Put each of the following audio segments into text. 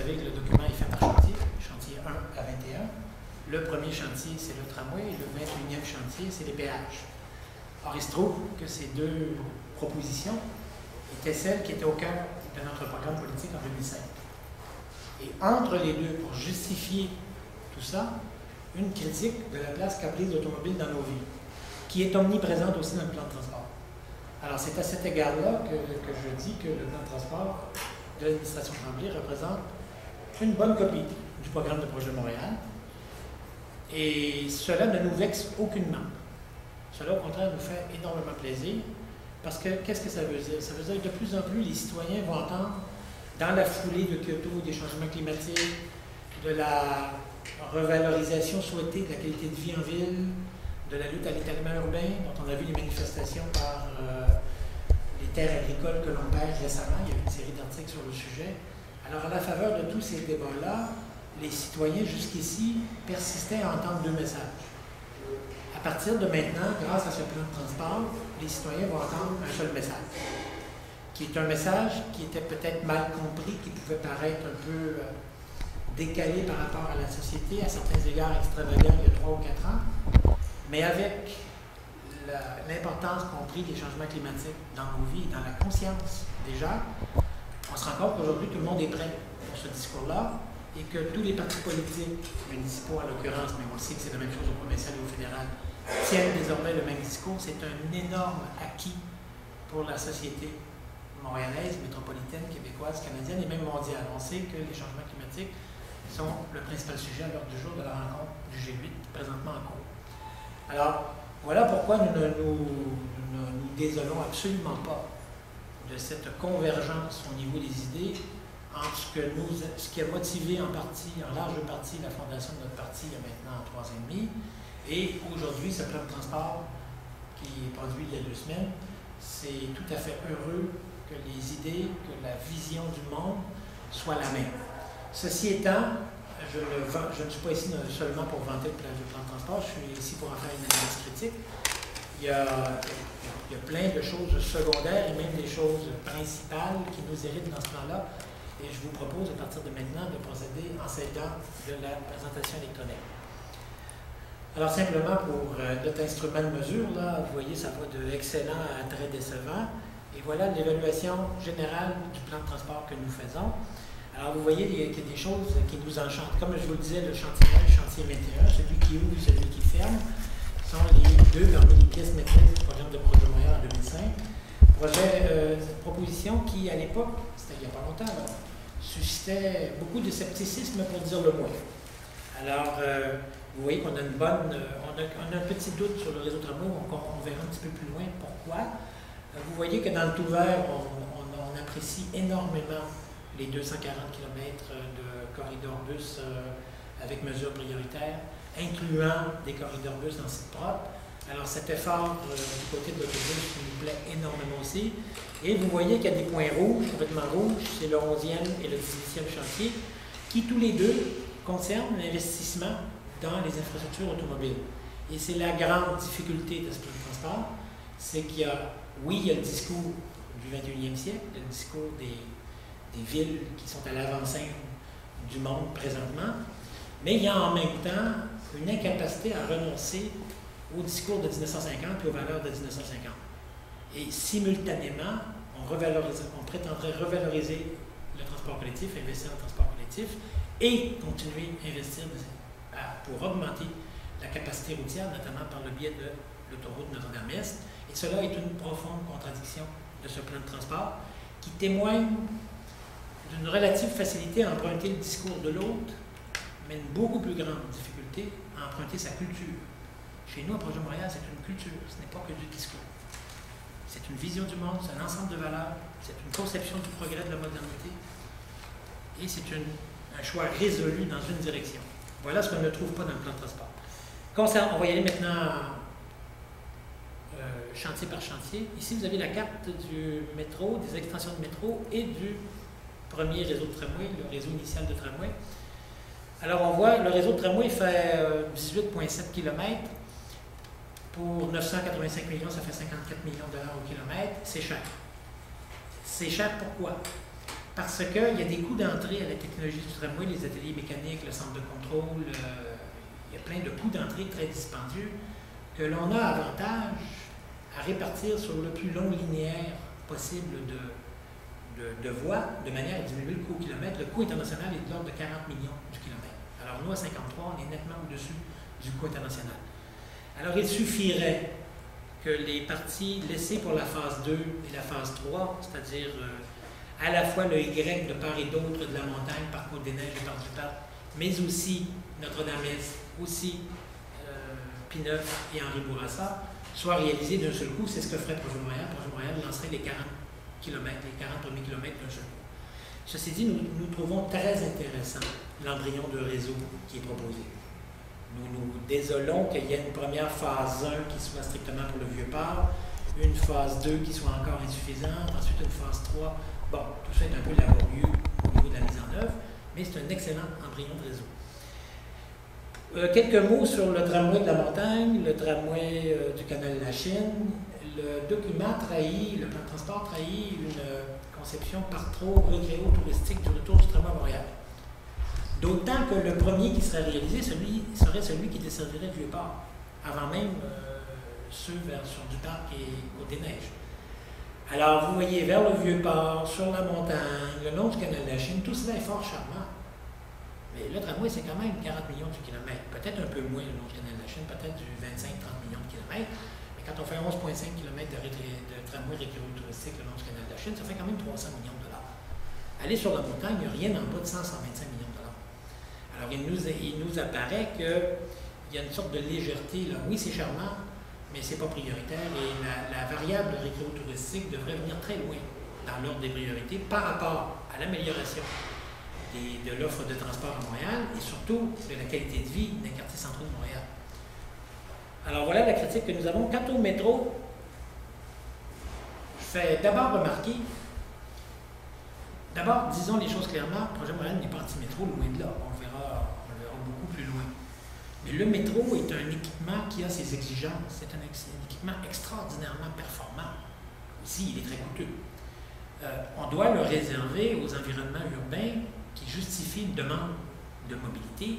savez que le document est fait par chantier, chantier 1 à 21. Le premier chantier, c'est le tramway, et le 21e chantier, c'est les péages. Or, il se trouve que ces deux propositions étaient celles qui étaient au cœur de notre programme politique en 2005. Et entre les deux, pour justifier tout ça, une critique de la place qu'a prise l'automobile dans nos vies, qui est omniprésente aussi dans le plan de transport. Alors, c'est à cet égard-là que je dis que le plan de transport de l'administration Tremblay représente une bonne copie du programme de projet Montréal. Et cela ne nous vexe aucunement. Cela, au contraire, nous fait énormément plaisir. Parce que, qu'est-ce que ça veut dire? Ça veut dire que de plus en plus, les citoyens vont entendre, dans la foulée de Kyoto, des changements climatiques, de la revalorisation souhaitée de la qualité de vie en ville, de la lutte à l'étalement urbain, dont on a vu les manifestations par les terres agricoles que l'on perd récemment. Il y a eu une série d'articles sur le sujet. Alors, à la faveur de tous ces débats-là, les citoyens jusqu'ici persistaient à entendre deux messages. À partir de maintenant, grâce à ce plan de transport, les citoyens vont entendre un seul message, qui est un message qui était peut-être mal compris, qui pouvait paraître un peu décalé par rapport à la société, à certains égards extravagant il y a 3 ou 4 ans, mais avec l'importance qu'ont pris les changements climatiques dans nos vies, dans la conscience déjà, on se rend compte qu'aujourd'hui tout le monde est prêt pour ce discours-là, et que tous les partis politiques, municipaux en l'occurrence, mais on sait que c'est la même chose au provincial et au fédéral, tiennent désormais le même discours. C'est un énorme acquis pour la société montréalaise, métropolitaine, québécoise, canadienne et même mondiale. On sait que les changements climatiques sont le principal sujet à l'ordre du jour de la rencontre du G8, présentement en cours. Alors, voilà pourquoi nous ne nous désolons absolument pas de cette convergence au niveau des idées entre ce qui a motivé en large partie, la fondation de notre parti il y a maintenant 3 ans et demi, et aujourd'hui, ce plan de transport qui est produit il y a 2 semaines, c'est tout à fait heureux que les idées, que la vision du monde soit la même. Ceci étant, je ne suis pas ici seulement pour vanter le plan de transport, je suis ici pour en faire une analyse critique. Il y a plein de choses secondaires et même des choses principales qui nous héritent dans ce plan-là. Et je vous propose à partir de maintenant de procéder en s'aidant de la présentation électronique. Alors simplement pour notre instrument de mesure, là, vous voyez, ça va de excellent à très décevant. Et voilà l'évaluation générale du plan de transport que nous faisons. Alors vous voyez qu'il y a des choses qui nous enchantent. Comme je vous le disais, le chantier 1 et le chantier 21, celui qui ouvre et celui qui ferme, sont les deux parmi les pièces maîtresses du programme de projet Montréal en 2005. Proposition qui, à l'époque, c'était il n'y a pas longtemps, là, suscitait beaucoup de scepticisme pour dire le moins. Alors, vous voyez qu'on a on a un petit doute sur le réseau tramway, on verra un petit peu plus loin pourquoi. Vous voyez que dans le tout vert, on apprécie énormément les 240 km de corridors bus avec mesures prioritaires, incluant des corridors bus en site propre. Alors cet effort du côté de l'autobus nous plaît énormément aussi. Et vous voyez qu'il y a des points rouges, complètement rouges, c'est le 11e et le 18e chantier, qui tous les deux concernent l'investissement dans les infrastructures automobiles. Et c'est la grande difficulté de ce plan de transport, c'est qu'il y a, oui, il y a le discours du 21e siècle, le discours des villes qui sont à l'avant-scène du monde présentement, mais il y a en même temps une incapacité à renoncer au discours de 1950 et aux valeurs de 1950. Et simultanément, on prétendrait revaloriser le transport collectif, investir dans le transport collectif et continuer à investir pour augmenter la capacité routière, notamment par le biais de l'autoroute Notre-Dame-Est. Et cela est une profonde contradiction de ce plan de transport qui témoigne d'une relative facilité à emprunter le discours de l'autre, mais une beaucoup plus grande difficulté à emprunter sa culture. Chez nous, à Projet Montréal, c'est une culture, ce n'est pas que du discours. C'est une vision du monde, c'est un ensemble de valeurs, c'est une conception du progrès de la modernité, et c'est un choix résolu dans une direction. Voilà ce qu'on ne trouve pas dans le plan de transport. On va y aller maintenant chantier par chantier. Ici, vous avez la carte du métro, des extensions de métro et du premier réseau de tramway, le réseau initial de tramway. Alors, on voit, le réseau de tramway fait 18,7 km. Pour 985 millions, ça fait 54 millions de dollars au kilomètre. C'est cher. C'est cher pourquoi? parce qu'il y a des coûts d'entrée à la technologie du tramway, les ateliers mécaniques, le centre de contrôle, il y a plein de coûts d'entrée très dispendieux que l'on a avantage à répartir sur le plus long linéaire possible de voies, de manière à diminuer le coût au kilomètre. Le coût international est de l'ordre de 40 millions du kilomètre. Alors nous, à 53, on est nettement au-dessus du coût international. Alors il suffirait que les parties laissées pour la phase 2 et la phase 3, c'est-à-dire à la fois le Y de part et d'autre de la montagne, par Côte-des-Neiges et par du Parc, mais aussi Notre-Dame-Est, aussi Pie-Neuf et Henri Bourassa, soit réalisées d'un seul coup. C'est ce que ferait Projet Montréal. Projet Montréal lancerait les 40 km, les 40 premiers kilomètres d'un seul coup. Ceci dit, nous trouvons très intéressant l'embryon de réseau qui est proposé. Nous nous désolons qu'il y ait une première phase 1 qui soit strictement pour le Vieux-Port, une phase 2 qui soit encore insuffisante, ensuite une phase 3. Bon, tout ça est un peu laborieux au niveau de la mise en œuvre, mais c'est un excellent embryon de réseau. Quelques mots sur le tramway de la montagne, le tramway du canal de la Chine. Le document trahit, le plan de transport trahit une conception par trop récréo-touristique du retour du tramway à Montréal. D'autant que le premier qui serait réalisé serait celui qui desservirait le Vieux-Port, avant même ceux sur du Parc et Côte-des-Neiges. Alors, vous voyez, vers le Vieux-Port, sur la montagne, le long du canal de la Chine, tout cela est fort charmant. Mais le tramway, c'est quand même 40 millions de kilomètres. Peut-être un peu moins le long du canal de la Chine, peut-être du 25-30 millions de kilomètres. Mais quand on fait 11,5 km de tramway récréo-touristique le long du canal de la Chine, ça fait quand même 300 millions de dollars. Aller sur la montagne, il n'y a rien en bas de 125 millions de dollars. Alors, il nous apparaît qu'il y a une sorte de légèreté, là. Oui, c'est charmant, mais ce n'est pas prioritaire. Et la variable récréo-touristique devrait venir très loin dans l'ordre des priorités par rapport à l'amélioration de l'offre de transport à Montréal et surtout de la qualité de vie des quartiers centraux de Montréal. Alors voilà la critique que nous avons. Quant au métro, je fais d'abord remarquer, disons les choses clairement, le projet Montréal n'est pas anti-métro, loin de là, on le verra beaucoup plus loin. Mais le métro est un équipement qui a ses exigences, c'est un équipement extraordinairement performant. Ici, il est très coûteux. On doit le réserver aux environnements urbains qui justifient une demande de mobilité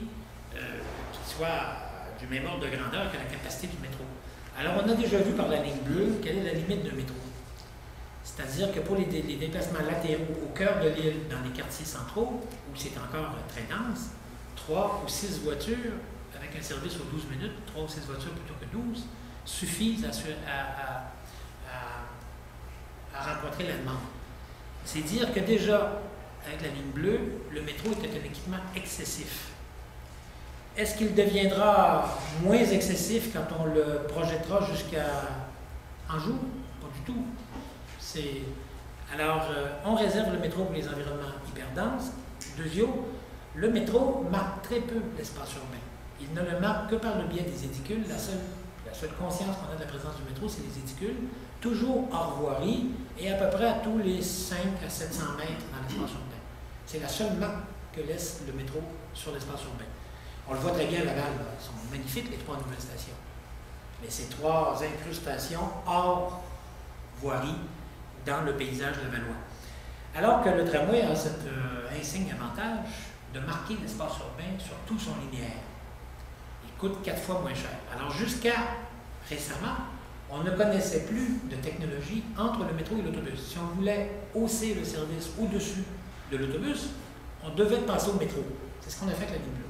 qui soit du même ordre de grandeur que la capacité du métro. Alors, on a déjà vu par la ligne bleue quelle est la limite d'un métro. C'est-à-dire que pour les déplacements latéraux au cœur de l'île, dans les quartiers centraux, où c'est encore très dense, 3 ou 6 voitures, avec un service aux 12 minutes, 3 ou 6 voitures plutôt que 12, suffisent à rencontrer la demande. C'est dire que déjà, avec la ligne bleue, le métro était un équipement excessif. Est-ce qu'il deviendra moins excessif quand on le projettera jusqu'à Anjou? Pas du tout. Alors, on réserve le métro pour les environnements hyperdenses. Deuxièmement, le métro marque très peu l'espace urbain. Il ne le marque que par le biais des édicules. La seule conscience qu'on a de la présence du métro, c'est les édicules, toujours hors voirie et à peu près à tous les 5 à 700 mètres dans l'espace urbain. C'est la seule marque que laisse le métro sur l'espace urbain. On le voit très bien à Laval, elles sont magnifiques les 3 nouvelles stations. Mais ces 3 incrustations hors voirie dans le paysage lavallois. Alors que le tramway a cet insigne avantage de marquer l'espace urbain sur tout son linéaire. Il coûte 4 fois moins cher. Alors jusqu'à récemment, on ne connaissait plus de technologie entre le métro et l'autobus. Si on voulait hausser le service au-dessus de l'autobus, on devait passer au métro. C'est ce qu'on a fait avec la ligne bleue.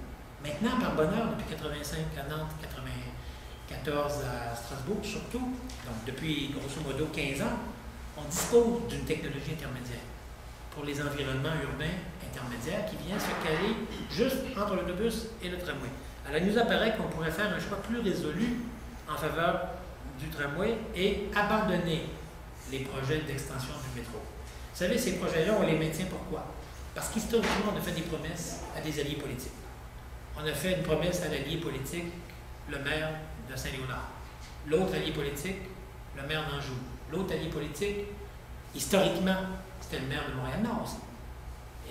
Maintenant, par bonheur, depuis 85 à Nantes, 94 à Strasbourg surtout, donc depuis grosso modo 15 ans, on dispose d'une technologie intermédiaire pour les environnements urbains intermédiaires qui vient se caler juste entre l'autobus et le tramway. Alors, il nous apparaît qu'on pourrait faire un choix plus résolu en faveur du tramway et abandonner les projets d'extension du métro. Vous savez, ces projets-là, on les maintient pourquoi? Parce qu'historiquement, on a fait des promesses à des alliés politiques. On a fait une promesse à l'allié politique, le maire de Saint-Léonard. L'autre allié politique, le maire d'Anjou. L'autre allié politique, historiquement, c'était le maire de Montréal-Nord aussi.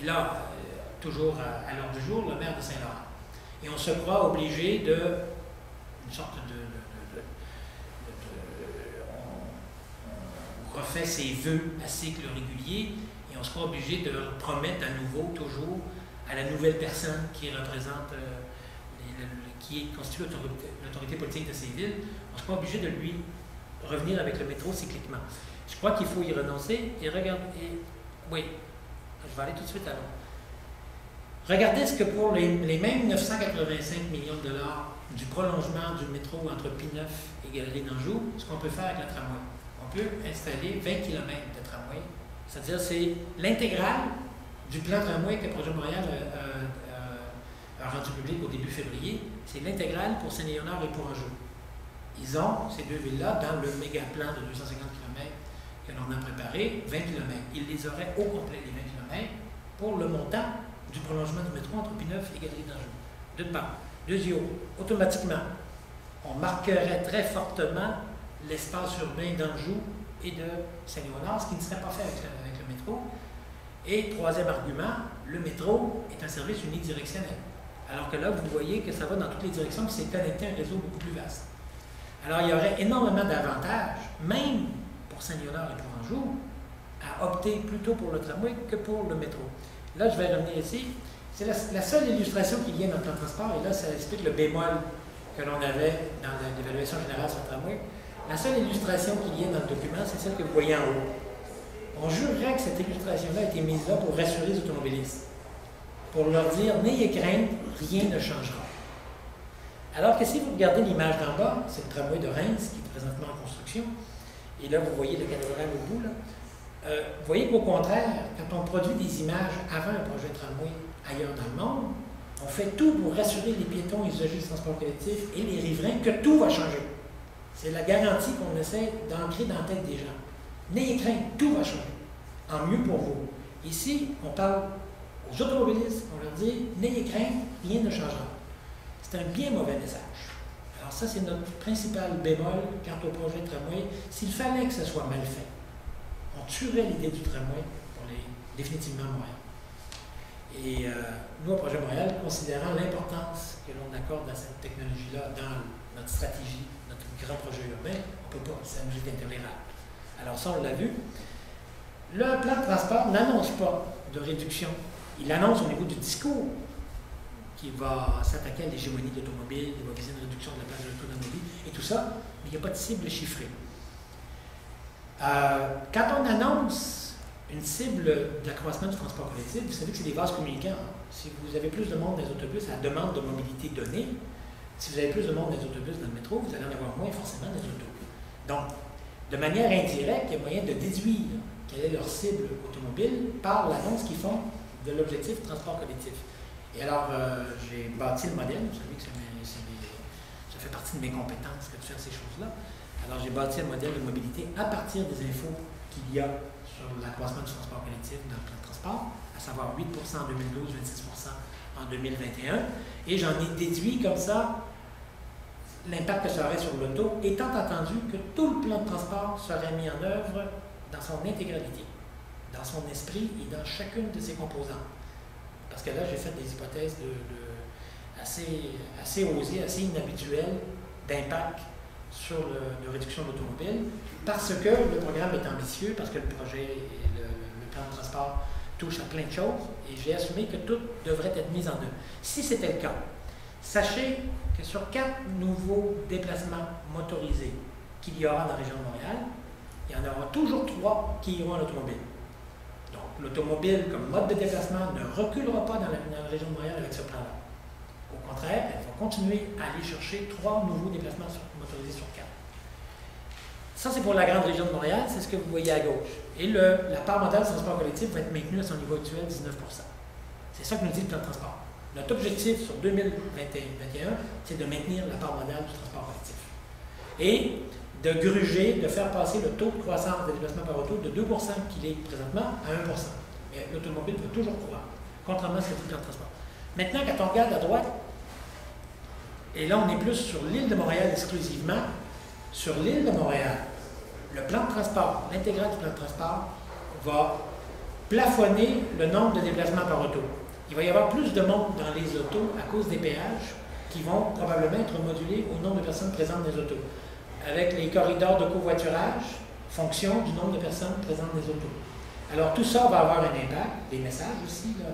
Et là, toujours à l'ordre du jour, le maire de Saint-Laurent. Et on se croit obligé une sorte on refait ses vœux à cycle régulier et on sera obligé de promettre à nouveau, toujours, à la nouvelle personne qui représente, qui constitue l'autorité politique de ces villes, on sera obligé de lui revenir avec le métro cycliquement. Je crois qu'il faut y renoncer et regarder. Oui, je vais aller tout de suite à l'autre. Regardez ce que pour les mêmes 985 millions de dollars du prolongement du métro entre P9 et Galerie d'Anjou, ce qu'on peut faire avec le tramway. On peut installer 20 km de tramway, c'est-à-dire c'est l'intégrale du plan tramway que le projet Montréal a rendu public au début février, c'est l'intégrale pour Saint-Léonard et pour Anjou. Ils ont, ces deux villes-là, dans le méga plan de 250 km que l'on a préparé, 20 km. Ils les auraient au complet, les 20 km, pour le montant du prolongement du métro entre P9 et Galerie d'Anjou. D'une part. Deuxièmement, automatiquement, on marquerait très fortement l'espace urbain d'Anjou et de Saint-Léonard, ce qui ne serait pas fait avec le métro. Et troisième argument, le métro est un service unidirectionnel. Alors que là, vous voyez que ça va dans toutes les directions, puis c'est connecté à un réseau beaucoup plus vaste. Alors, il y aurait énormément d'avantages, même pour Saint-Léonard et pour Anjou, à opter plutôt pour le tramway que pour le métro. Là, je vais revenir ici. C'est la seule illustration qu'il y a dans le plan de transport, et là, ça explique le bémol que l'on avait dans l'évaluation générale sur le tramway. La seule illustration qu'il y a dans le document, c'est celle que vous voyez en haut. On jurerait que cette illustration-là a été mise là pour rassurer les automobilistes, pour leur dire « n'ayez crainte, rien ne changera ». Alors que si vous regardez l'image d'en bas, c'est le tramway de Reims qui est présentement en construction, et là, vous voyez le cathédrale au bout, là. Vous voyez qu'au contraire, quand on produit des images avant un projet de tramway ailleurs dans le monde, on fait tout pour rassurer les piétons et les usagers du transport collectif et les riverains que tout va changer. C'est la garantie qu'on essaie d'ancrer dans la tête des gens. N'ayez crainte, tout va changer. En mieux pour vous. Ici, on parle aux automobilistes, on leur dit « n'ayez crainte, rien ne changera ». C'est un bien mauvais message. Alors ça, c'est notre principal bémol quant au projet de tramway. S'il fallait que ce soit mal fait, on tuerait l'idée du tramway pour définitivement Montréal. Et nous, au projet Montréal, considérant l'importance que l'on accorde à cette technologie-là dans notre stratégie, notre grand projet urbain, on ne peut pas, ça nous est intolérable. Alors ça, on l'a vu. Le plan de transport n'annonce pas de réduction. Il annonce au niveau du discours qu'il va s'attaquer à l'hégémonie de l'automobile, il va viser une réduction de la place de l'automobile et tout ça, mais il n'y a pas de cible chiffrée. Quand on annonce une cible d'accroissement du transport collectif, vous savez que c'est des vases communicants. Si vous avez plus de monde dans les autobus, à la demande de mobilité donnée, si vous avez plus de monde dans les autobus dans le métro, vous allez en avoir moins forcément dans les autobus. Donc, de manière indirecte, il y a moyen de déduire quelle est leur cible automobile par l'annonce qu'ils font de l'objectif transport collectif. Et alors, j'ai bâti le modèle, vous savez que ça fait partie de mes compétences que de faire ces choses-là. Alors, j'ai bâti un modèle de mobilité à partir des infos qu'il y a sur l'accroissement du transport collectif dans le plan de transport, à savoir 8 en 2012, 26 en 2021. Et j'en ai déduit comme ça l'impact que ça aurait sur l'auto, étant entendu que tout le plan de transport serait mis en œuvre dans son intégralité, dans son esprit et dans chacune de ses composantes. Parce que là, j'ai fait des hypothèses assez osées, assez inhabituelles d'impact sur la réduction de l'automobile, parce que le programme est ambitieux, parce que le projet, le plan de transport touche à plein de choses, et j'ai assumé que tout devrait être mis en œuvre. Si c'était le cas, sachez que sur 4 nouveaux déplacements motorisés qu'il y aura dans la région de Montréal, il y en aura toujours 3 qui iront à l'automobile. Donc, l'automobile comme mode de déplacement ne reculera pas dans la région de Montréal avec ce plan-là. Au contraire, elle va continuer à aller chercher 3 nouveaux déplacements motorisés sur 4. Ça, c'est pour la grande région de Montréal, c'est ce que vous voyez à gauche. Et la part modale du transport collectif va être maintenue à son niveau actuel, 19 %. C'est ça que nous dit le plan de transport. Notre objectif sur 2021, c'est de maintenir la part modale du transport collectif. Et de gruger, de faire passer le taux de croissance des déplacements par auto de 2 qu'il est présentement à 1 %. Mais l'automobile va toujours croître, contrairement à ce que dit le plan de transport. Maintenant, quand on regarde à droite, et là, on est plus sur l'île de Montréal exclusivement, sur l'île de Montréal, le plan de transport, l'intégrale du plan de transport, va plafonner le nombre de déplacements par auto. Il va y avoir plus de monde dans les autos à cause des péages qui vont probablement être modulés au nombre de personnes présentes dans les autos, avec les corridors de covoiturage, fonction du nombre de personnes présentes dans les autos. Alors, tout ça va avoir un impact, des messages aussi, là,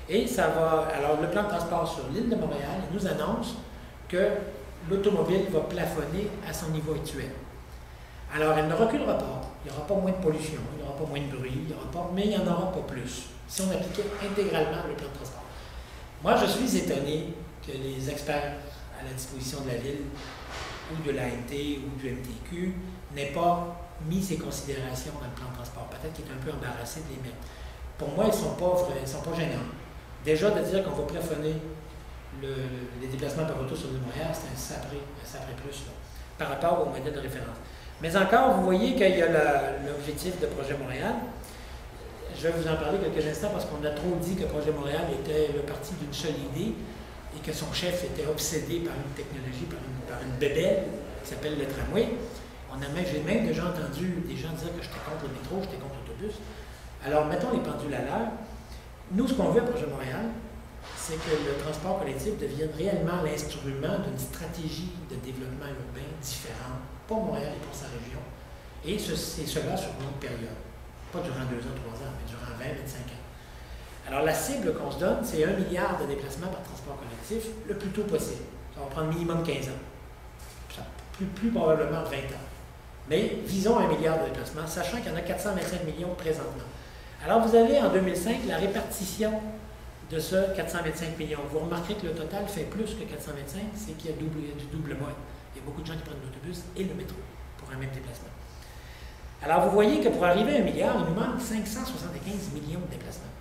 et ça va... Alors, le plan de transport sur l'île de Montréal nous annonce que l'automobile va plafonner à son niveau actuel. Alors, elle ne reculera pas. Il n'y aura pas moins de pollution, il n'y aura pas moins de bruit, il y aura pas, mais il n'y en aura pas plus, si on appliquait intégralement le plan de transport. Moi, je suis étonné que les experts à la disposition de la Ville, ou de l'ANT, ou du MTQ, n'aient pas mis ces considérations dans le plan de transport. Peut-être qu'ils est un peu embarrassé de les mettre. Pour moi, ils ne sont pas gênants. Déjà, de dire qu'on va plafonner les déplacements par auto sur l'île de Montréal, c'est un sapré plus, là, par rapport au modèle de référence. Mais encore, vous voyez qu'il y a l'objectif de Projet Montréal. Je vais vous en parler quelques instants parce qu'on a trop dit que Projet Montréal était le parti d'une seule idée et que son chef était obsédé par une technologie, par une bébelle qui s'appelle le tramway. J'ai même déjà entendu des gens dire que j'étais contre le métro, j'étais contre l'autobus. Alors, mettons les pendules à l'heure. Nous, ce qu'on veut à Projet Montréal, c'est que le transport collectif devienne réellement l'instrument d'une stratégie de développement urbain différente pour Montréal et pour sa région. Et cela sur une longue période. Pas durant 2 ans, 3 ans, mais durant 20, 25 ans. Alors, la cible qu'on se donne, c'est 1 milliard de déplacements par transport collectif le plus tôt possible. Ça va prendre minimum 15 ans. Ça, plus probablement 20 ans. Mais visons 1 milliard de déplacements, sachant qu'il y en a 425 millions présentement. Alors, vous avez en 2005 la répartition de ce 425 millions. Vous remarquerez que le total fait plus que 425, c'est qu'il y a du double moins. Il y a beaucoup de gens qui prennent l'autobus et le métro pour un même déplacement. Alors, vous voyez que pour arriver à 1 milliard, il nous manque 575 millions de déplacements.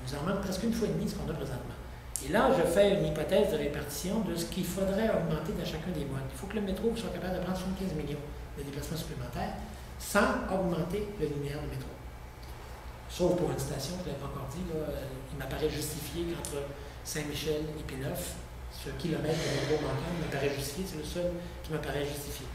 Il nous en manque presque une fois et demie ce qu'on a présentement. Et là, je fais une hypothèse de répartition de ce qu'il faudrait augmenter dans chacun des modes. Il faut que le métro soit capable de prendre 75 millions de déplacements supplémentaires sans augmenter le linéaire de métro. Sauf pour une station, je ne l'ai pas encore dit, là, il m'apparaît justifié qu'entre Saint-Michel et P9, ce kilomètre de métro manquant m'apparaît justifié, c'est le seul qui m'apparaît justifié.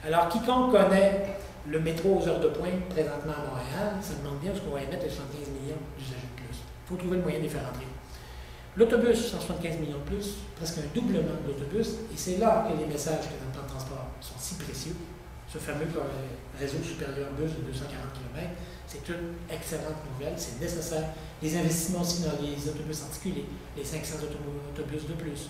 Alors, quiconque connaît le métro aux heures de pointe présentement à Montréal, ça demande bien où on va y mettre les 75 millions d'usagers de plus. Il faut trouver le moyen de les faire entrer. L'autobus, 175 millions de plus, presque un doublement de l'autobus, et c'est là que les messages que dans le plan de transport sont si précieux. Ce fameux réseau supérieur bus de 240 km, c'est une excellente nouvelle, c'est nécessaire. Les investissements aussi dans les autobus articulés, les 500 autobus de plus,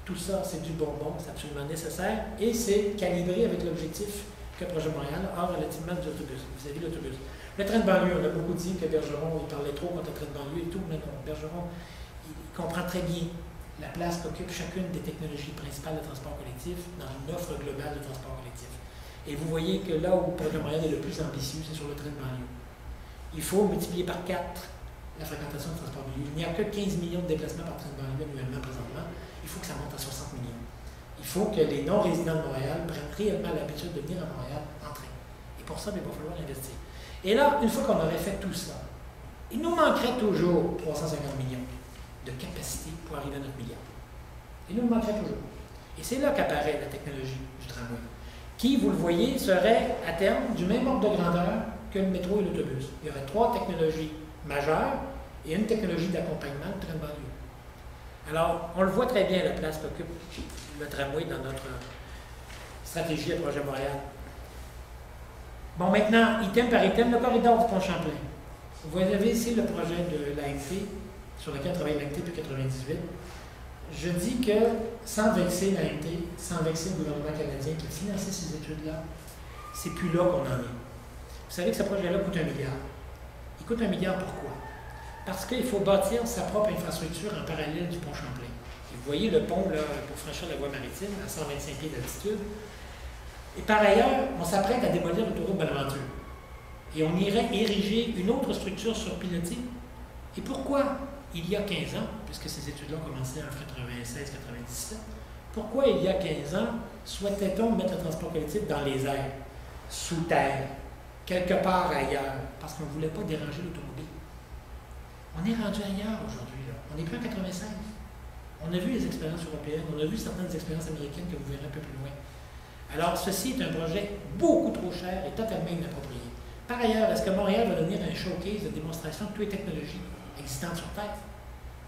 tout ça, c'est du bonbon, c'est absolument nécessaire, et c'est calibré avec l'objectif que Projet Montréal a relativement des autobus, vis-à-vis de l'autobus. Le train de banlieue, on a beaucoup dit que Bergeron, il parlait trop contre le train de banlieue et tout, mais non, Bergeron, il comprend très bien la place qu'occupe chacune des technologies principales de transport collectif dans une offre globale de transport collectif. Et vous voyez que là où Projet Montréal est le plus ambitieux, c'est sur le train de banlieue. Il faut multiplier par 4 la fréquentation de transport banlieue. Il n'y a que 15 millions de déplacements par train de banlieue annuellement présentement. Il faut que ça monte à 60 millions. Il faut que les non-résidents de Montréal prennent réellement l'habitude de venir à Montréal en train. Et pour ça, il va falloir investir. Et là, une fois qu'on aurait fait tout ça, il nous manquerait toujours 350 millions de capacité pour arriver à notre milliard. Il nous manquerait toujours. Et c'est là qu'apparaît la technologie du tramway, qui, vous le voyez, serait à terme du même ordre de grandeur que le métro et l'autobus. Il y aurait 3 technologies majeures et une technologie d'accompagnement de train de banlieue. Alors, on le voit très bien, la place qu'occupe le tramway dans notre stratégie à Projet Montréal. Bon, maintenant, item par item, le corridor du Pont-Champlain. Vous avez ici le projet de l'ANT, sur lequel travaille l'ANT depuis 1998. Je dis que, sans vexer l'ANT, sans vexer le gouvernement canadien qui a financé ces études-là, c'est plus là qu'on en est. Vous savez que ce projet-là coûte 1 milliard. Il coûte 1 milliard pourquoi? Parce qu'il faut bâtir sa propre infrastructure en parallèle du pont Champlain. Et vous voyez le pont là, pour franchir la voie maritime à 125 pieds d'altitude. Et par ailleurs, on s'apprête à démolir l'autoroute Bonaventure. Et on irait ériger une autre structure sur pilotis. Et pourquoi, il y a 15 ans, puisque ces études-là ont commencé en 96-97, pourquoi il y a 15 ans souhaitait-on mettre le transport collectif dans les airs, sous terre, quelque part ailleurs, parce qu'on ne voulait pas déranger l'automobile? On est rendu ailleurs aujourd'hui, là. On n'est plus en 96. On a vu les expériences européennes, on a vu certaines expériences américaines que vous verrez un peu plus loin. Alors, ceci est un projet beaucoup trop cher et totalement inapproprié. Par ailleurs, est-ce que Montréal va devenir un showcase de démonstration de toutes les technologies existantes sur Terre?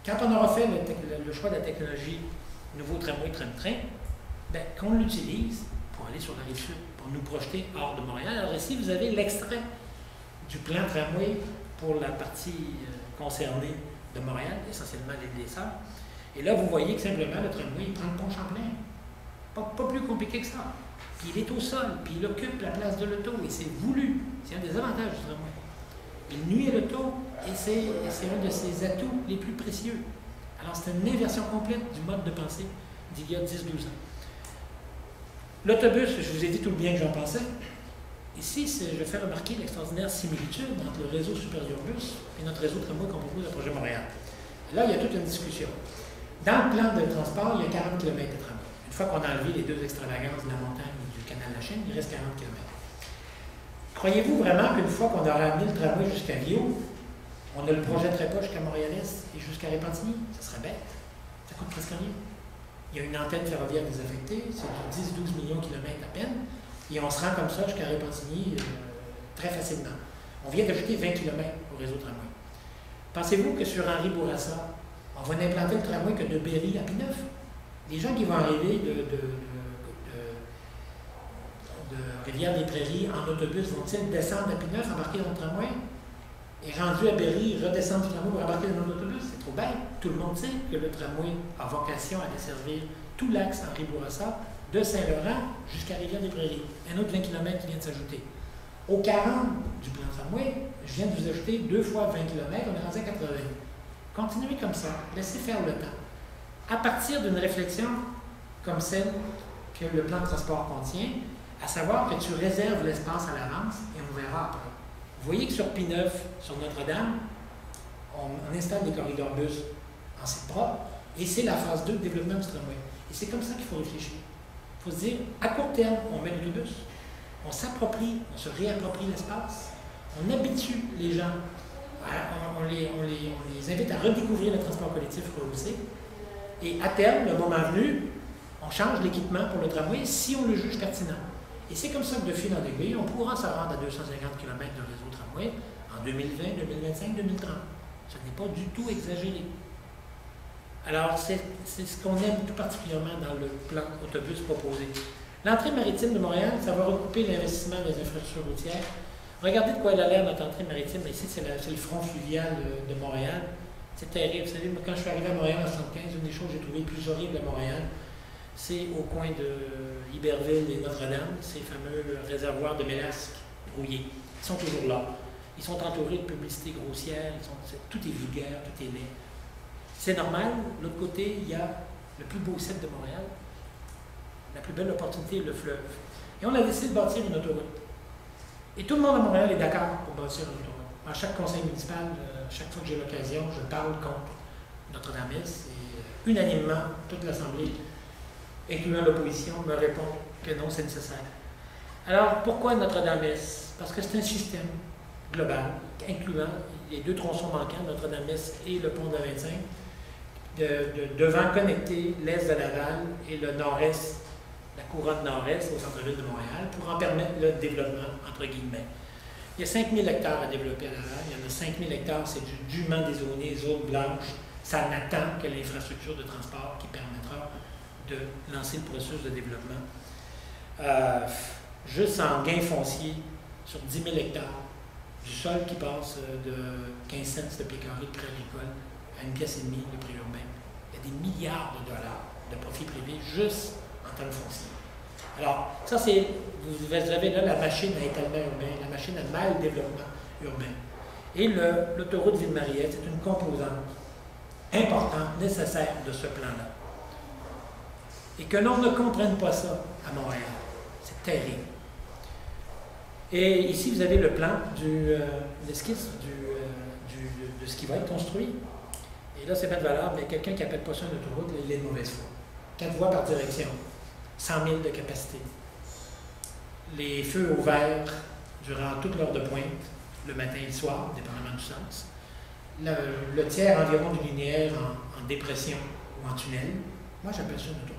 Quand on aura fait le choix de la technologie nouveau tramway, tram-train, bien, qu'on l'utilise pour aller sur la rive sud, pour nous projeter hors de Montréal. Alors ici, vous avez l'extrait du plan tramway pour la partie concernée de Montréal, essentiellement l'île des Sœurs. Et là, vous voyez que simplement le tramway, il prend le pont Champlain. Pas plus compliqué que ça. Puis il est au sol, puis il occupe la place de l'auto, et c'est voulu. C'est un des avantages du tramway. Il nuit à l'auto, et c'est un de ses atouts les plus précieux. Alors, c'est une inversion complète du mode de pensée d'il y a 10-12 ans. L'autobus, je vous ai dit tout le bien que j'en pensais. Ici, je fais remarquer l'extraordinaire similitude entre le réseau Supérieur-Bus et notre réseau tramway qu'on propose à Projet Montréal. Là, il y a toute une discussion. Dans le plan de transport, il y a 40 km de tramway. Une fois qu'on a enlevé les deux extravagances de la montagne et du canal de la Chine, il reste 40 km. Croyez-vous vraiment qu'une fois qu'on aura amené le tramway jusqu'à Rio, on ne le projetterait pas jusqu'à Montréal-Est et jusqu'à Repentigny? Ça serait bête. Ça coûte presque rien. Il y a une antenne ferroviaire désaffectée, c'est du 10-12 millions de kilomètres à peine, et on se rend comme ça jusqu'à Repentigny très facilement. On vient d'ajouter 20 km au réseau tramway. Pensez-vous que sur Henri Bourassa, on va n'implanter le tramway que de Berry à Pineuf? Les gens qui vont arriver de Rivière-des-Prairies en autobus vont-ils descendre à Pineuf, embarquer dans le tramway? Et rendu à Berry, redescendre du tramway pour embarquer dans notre autobus? C'est trop bête. Tout le monde sait que le tramway a vocation à desservir tout l'axe Henri Bourassa, de Saint-Laurent jusqu'à Rivière-des-Prairies. Un autre 20 km qui vient de s'ajouter. Au 40 du plan tramway, je viens de vous ajouter 2 fois 20 km, on est rendu à 80. Continuez comme ça, laissez faire le temps. À partir d'une réflexion comme celle que le plan de transport contient, à savoir que tu réserves l'espace à l'avance et on verra après. Vous voyez que sur P9, sur Notre-Dame, on installe des corridors bus en site propre et c'est la phase 2 de développement du tramway. Et c'est comme ça qu'il faut réfléchir. Il faut se dire, à court terme, on met l'autobus, on s'approprie, on se réapproprie l'espace, on habitue les gens, on les invite à redécouvrir le transport collectif rehaussé. Et à terme, le moment venu, on change l'équipement pour le tramway si on le juge pertinent. Et c'est comme ça que de fil en aiguille, on pourra se rendre à 250 km de réseau tramway en 2020, 2025, 2030. Ce n'est pas du tout exagéré. Alors, c'est ce qu'on aime tout particulièrement dans le plan autobus proposé. L'entrée maritime de Montréal, ça va regrouper l'investissement des infrastructures routières. Regardez de quoi elle a l'air, notre entrée maritime. Ici, c'est le front fluvial de Montréal. C'est terrible. Vous savez, quand je suis arrivé à Montréal en 1975, une des choses que j'ai trouvées les plus horribles à Montréal, c'est au coin de Iberville et Notre-Dame, ces fameux réservoirs de mélasque brouillés. Ils sont toujours là. Ils sont entourés de publicité grossière, tout est vulgaire, tout est laid. C'est normal. De l'autre côté, il y a le plus beau site de Montréal, la plus belle opportunité, le fleuve. Et on a décidé de bâtir une autoroute. Et tout le monde à Montréal est d'accord pour bâtir une autoroute. À chaque conseil municipal, chaque fois que j'ai l'occasion, je parle contre Notre-Dame-Est et unanimement, toute l'Assemblée, incluant l'opposition, me répond que non, c'est nécessaire. Alors, pourquoi Notre-Dame-Est? Parce que c'est un système global, incluant les deux tronçons manquants, Notre-Dame-Est et le pont de la 25, devant connecter l'est de Laval et le nord-est, la couronne nord-est au centre-ville de Montréal, pour en permettre le développement, entre guillemets. Il y a 5000 hectares à développer à Laval. Il y en a 5000 hectares, c'est du dûment dézoné, zone blanche. Ça n'attend que l'infrastructure de transport qui permettra de lancer le processus de développement. Juste en gain foncier, sur 10 000 hectares, du sol qui passe de 15 cents de pied carré de prix agricole à 1,5 pièce de prix urbain. Il y a des milliards de dollars de profits privés juste en temps de foncier. Alors, ça c'est, vous avez là la machine à étalement urbain, la machine à mal développement urbain. Et l'autoroute Ville-Mariette, c'est une composante importante, nécessaire de ce plan-là. Et que l'on ne comprenne pas ça à Montréal, c'est terrible. Et ici, vous avez le plan l'esquisse de ce qui va être construit. Et là, c'est pas de valeur, mais quelqu'un qui n'appelle pas ça une autoroute, il est de mauvaise foi. 4 voies par direction, 100 000 de capacité. Les feux au vert durant toute l'heure de pointe, le matin et le soir, dépendamment du sens. Le tiers environ du linéaire en dépression ou en tunnel. Moi, j'appelle ça une autoroute.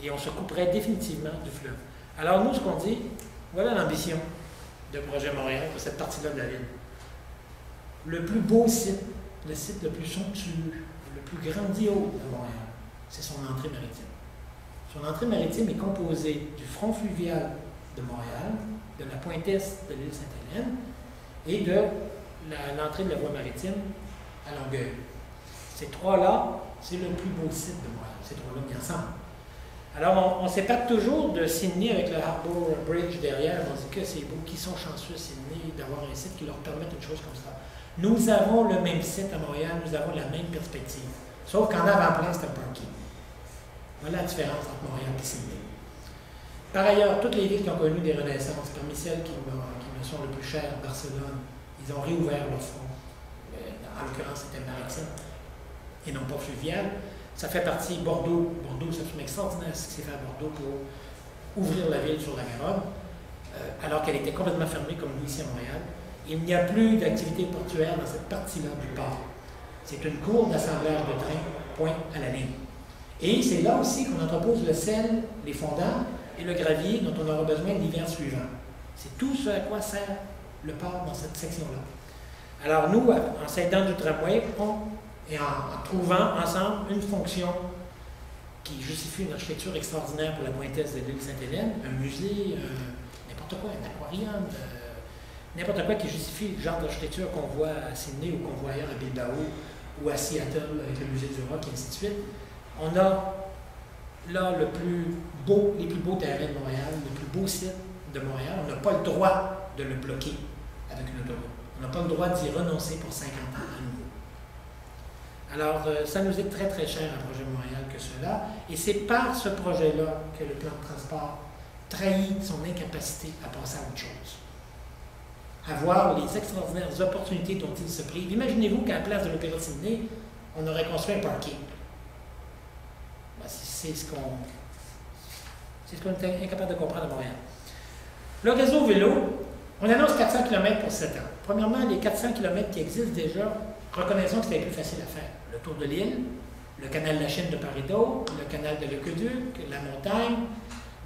Et on se couperait définitivement du fleuve. Alors nous, ce qu'on dit, voilà l'ambition de Projet Montréal pour cette partie-là de la ville. Le plus beau site, le site le plus somptueux, le plus grandiose de Montréal, c'est son entrée maritime. Son entrée maritime est composée du front fluvial de Montréal, de la pointe est de l'île Sainte-Hélène et de l'entrée de la voie maritime à Longueuil. Ces trois-là, c'est le plus beau site de Montréal, ces trois-là mis ensemble. Alors, on s'épate toujours de Sydney avec le Harbour Bridge derrière. On dit que c'est beau, qu'ils sont chanceux, Sydney, d'avoir un site qui leur permette une chose comme ça. Nous avons le même site à Montréal, nous avons la même perspective. Sauf qu'en avant-plan, c'est un parking. Voilà la différence entre Montréal et Sydney. Par ailleurs, toutes les villes qui ont connu des renaissances, parmi celles qui me sont le plus chères, Barcelone, ils ont réouvert leur front. En l'occurrence, c'était maritime et non pas fluvial. Ça fait partie Bordeaux. Bordeaux, c'est absolument extraordinaire ce qui s'est fait à Bordeaux pour ouvrir la ville sur la Garonne, alors qu'elle était complètement fermée comme nous ici à Montréal. Il n'y a plus d'activité portuaire dans cette partie-là du port. C'est une cour d'assemblage de trains, point à la ligne. Et c'est là aussi qu'on entrepose le sel, les fondants et le gravier dont on aura besoin l'hiver suivant. C'est tout ce à quoi sert le port dans cette section-là. Alors nous, en s'aidant du tramway, et en trouvant ensemble une fonction qui justifie une architecture extraordinaire pour la pointe est de l'île Sainte-Hélène, un musée, n'importe quoi, un aquarium, n'importe quoi qui justifie le genre d'architecture qu'on voit à Sydney ou qu'on voit ailleurs à Bilbao ou à Seattle avec le musée du rock et ainsi de suite. On a là les plus beaux terrains de Montréal, le plus beau site de Montréal. On n'a pas le droit de le bloquer avec une autoroute. On n'a pas le droit d'y renoncer pour 50 ans à nouveau. Alors, ça nous est très très cher un projet de Montréal que cela, et c'est par ce projet-là que le plan de transport trahit son incapacité à passer à autre chose. À voir les extraordinaires opportunités dont il se prive. Imaginez-vous qu'à la place de l'Opéra de Sydney, on aurait construit un parking. Ben, c'est ce qu'on est incapable de comprendre à Montréal. Le réseau vélo, on annonce 400 km pour 7 ans. Premièrement, les 400 km qui existent déjà, reconnaissons que c'était plus facile à faire. Le tour de l'île, le canal de la Chine de part et d'autre, le canal de l'Aqueduc, la montagne.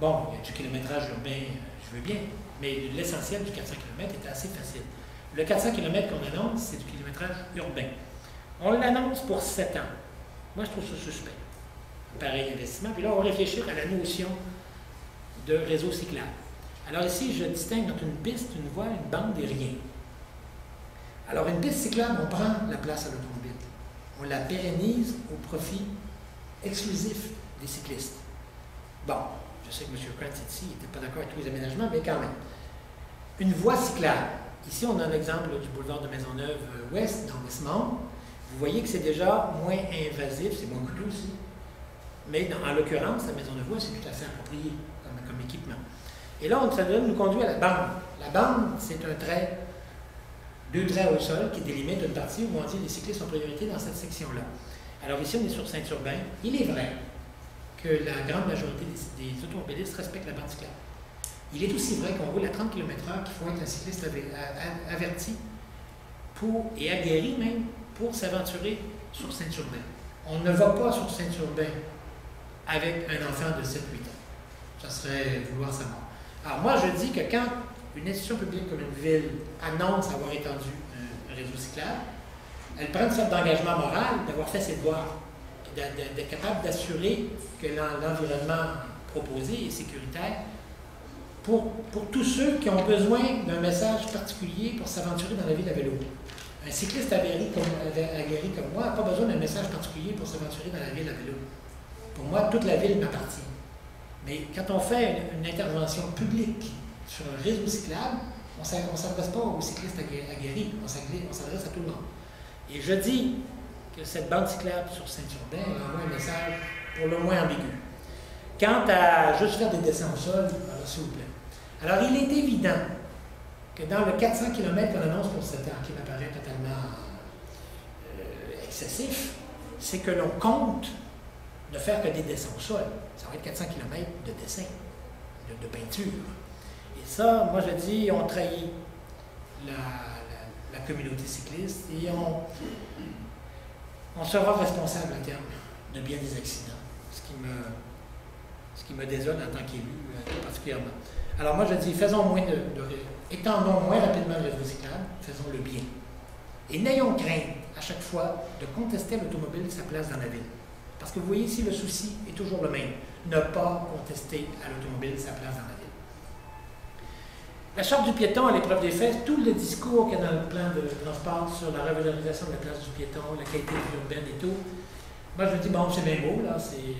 Bon, il y a du kilométrage urbain, je veux bien, mais l'essentiel du 400 km était assez facile. Le 400 km qu'on annonce, c'est du kilométrage urbain. On l'annonce pour 7 ans. Moi, je trouve ça suspect. Pareil investissement. Puis là, on va réfléchir à la notion de réseau cyclable. Alors ici, je distingue entre une piste, une voie, une bande et rien. Alors, une piste cyclable, on prend la place à l'automobile. On la pérennise au profit exclusif des cyclistes. Bon, je sais que M. Krantz ici n'était pas d'accord avec tous les aménagements, mais quand même. Une voie cyclable. Ici, on a un exemple du boulevard de Maisonneuve-Ouest, dans Westmount. Vous voyez que c'est déjà moins invasif, c'est moins coûteux aussi. Mais en l'occurrence, la Maisonneuve-Ouest, c'est tout à fait approprié comme équipement. Et là, ça nous conduit à la bande. La bande, c'est un trait, deux traits au sol qui délimitent une partie où on dit les cyclistes ont priorité dans cette section-là. Alors ici, on est sur Saint-Urbain. Il est vrai que la grande majorité des automobilistes respectent la bande cyclable. Il est aussi vrai qu'on roule à 30 km/h qu'il faut être un cycliste averti et aguerri même pour s'aventurer sur Saint-Urbain. On ne va pas sur Saint-Urbain avec un enfant de 7-8 ans. Ça serait vouloir sa mort. Alors moi, je dis que quand une institution publique comme une ville annonce avoir étendu un réseau cyclable, elle prend une sorte d'engagement moral d'avoir fait ses devoirs, d'être capable d'assurer que l'environnement proposé est sécuritaire pour tous ceux qui ont besoin d'un message particulier pour s'aventurer dans la ville à vélo. Un cycliste aguerri comme moi n'a pas besoin d'un message particulier pour s'aventurer dans la ville à vélo. Pour moi, toute la ville m'appartient. Mais quand on fait une intervention publique sur un réseau cyclable, on ne s'adresse pas aux cyclistes aguerris, on s'adresse à tout le monde. Et je dis que cette bande cyclable sur Saint-Urbain envoie un message pour le moins ambigu. Quant à juste faire des dessins au sol, alors s'il vous plaît. Alors, il est évident que dans le 400 km qu'on annonce pour 7 ans, qui m'apparaît totalement excessif, c'est que l'on compte ne faire que des dessins au sol. Ça va être 400 km de dessin, de peinture. Et ça, moi je dis, on trahit la communauté cycliste et on sera responsable à terme de bien des accidents, ce qui me désole en tant qu'élu, tout particulièrement. Alors moi je dis, étendons moins rapidement le réseau cyclable, faisons-le bien. Et n'ayons crainte à chaque fois de contester à l'automobile sa place dans la ville. Parce que vous voyez ici, le souci est toujours le même. Ne pas contester à l'automobile sa place dans la ville. La charte du piéton, à l'épreuve des faits, tout le discours qu'il y a dans le plan de transport sur la revalorisation de la place du piéton, la qualité urbaine et tout, moi je me dis, bon, c'est bien beau, là, c'est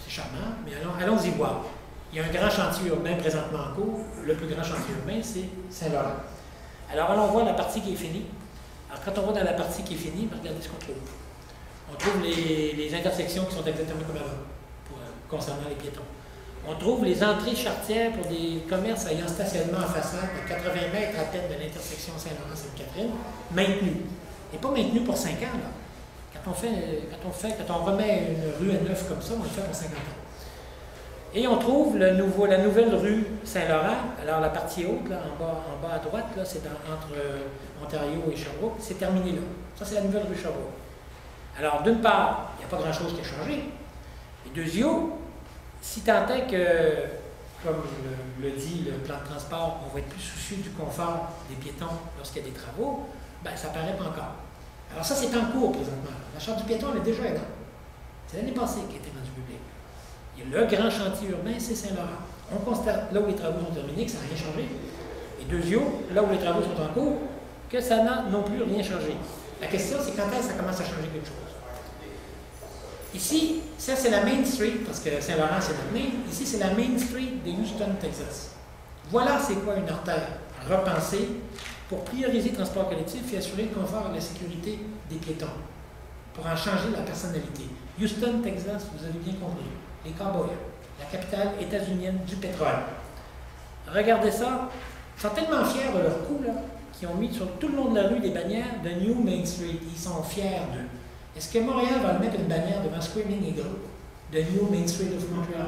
charmant, mais allons-y voir. Il y a un grand chantier urbain présentement en cours. Le plus grand chantier urbain, c'est Saint-Laurent. Alors, allons voir la partie qui est finie. Alors, quand on va dans la partie qui est finie, regardez ce qu'on trouve. On trouve les intersections qui sont exactement comme avant, concernant les piétons. On trouve les entrées charretières pour des commerces ayant stationnement en façade de 80 mètres à peine de l'intersection Saint-Laurent-Sainte-Catherine, maintenus. Et pas maintenus pour 5 ans, là. Quand on remet une rue à neuf comme ça, on le fait pour 50 ans. Et on trouve la nouvelle rue Saint-Laurent. Alors la partie haute, là, en bas à droite, là, c'est entre Ontario et Sherbrooke, c'est terminé là. Ça, c'est la nouvelle rue Sherbrooke. Alors, d'une part, il n'y a pas grand-chose qui a changé. Et deuxièmement, si tant est que, comme le dit le plan de transport, on va être plus soucieux du confort des piétons lorsqu'il y a des travaux, bien, ça ne paraît pas encore. Alors ça, c'est en cours présentement. La charte du piéton, elle est déjà là. C'est l'année passée qui a été rendue publique. Et le grand chantier urbain, c'est Saint-Laurent. On constate, là où les travaux sont terminés, que ça n'a rien changé. Et deuxièmement, là où les travaux sont en cours, que ça n'a non plus rien changé. La question, c'est quand est-ce que ça commence à changer quelque chose. Ici, ça c'est la Main Street, parce que Saint-Laurent c'est notre nez. Ici, c'est la Main Street de Houston, Texas. Voilà c'est quoi une artère repensée pour prioriser le transport collectif et assurer le confort et la sécurité des piétons, pour en changer la personnalité. Houston, Texas, vous avez bien compris, les cowboys, la capitale états-unienne du pétrole. Regardez ça, ils sont tellement fiers de leur coup, là, qu'ils ont mis sur tout le long de la rue des bannières de New Main Street. Ils sont fiers d'eux. Est-ce que Montréal va mettre une bannière devant Screaming Eagle de New Main Street of Montreal?